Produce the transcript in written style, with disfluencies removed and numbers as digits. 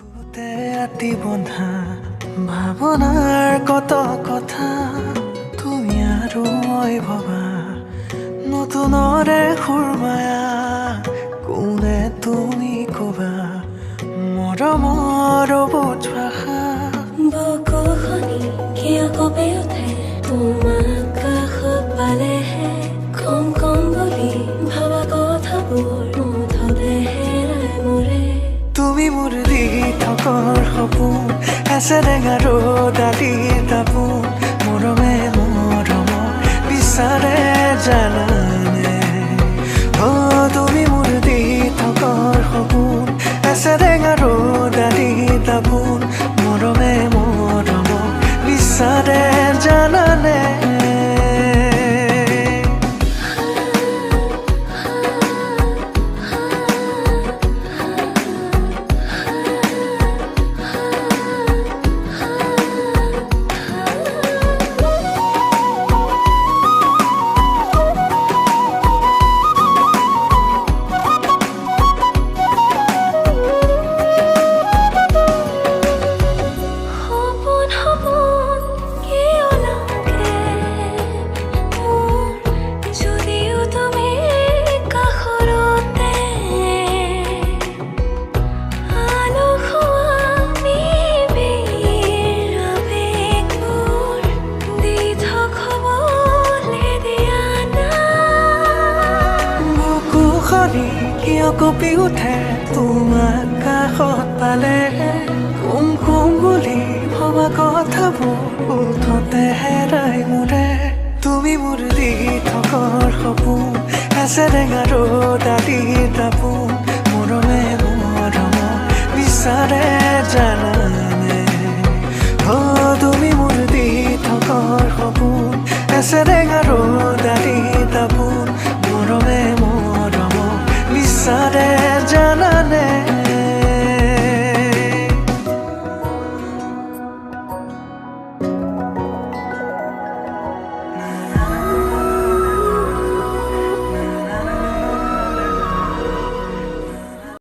বুকুতে আতি বন্ধা ভাৱনাৰ কত কথা তুমি আৰু মই ভবা নতুনৰে সুৰমায়া কোনে তুমি কবা মৰমৰ বুজ ভাষা বকুখনি কিয় কপি উঠে তোমাক কাষত পালেহে কম কম বুলি ভাবা কথাবোৰ মুঠতে হেৰাই মৰে তুমি মোৰ দি থকৰ সপোন এচেৰেঙা ৰ'দালি দাপোন মৰমে মৰম বিচাৰে জানানে তুমি মোৰ দি থকৰ সপোন এচেৰেঙা ৰ'দালি দাপোন মৰমে মৰম বিচাৰে জানানে কিয় কপি উঠে তোমাক কাষত পালে কুম কুম বুলি ভবা কথাবোৰ মুঠতে হেৰাই মৰে তুমি মোৰ দি থকৰ সপোন এচেৰেঙা ৰ'দালি দাপোন মৰমে মৰম বিচাৰে জানানে তুমি মোৰ দি থকৰ সপোন এচেৰেঙা ৰ'দালি দাপোন মৰমে মৰম বিচাৰে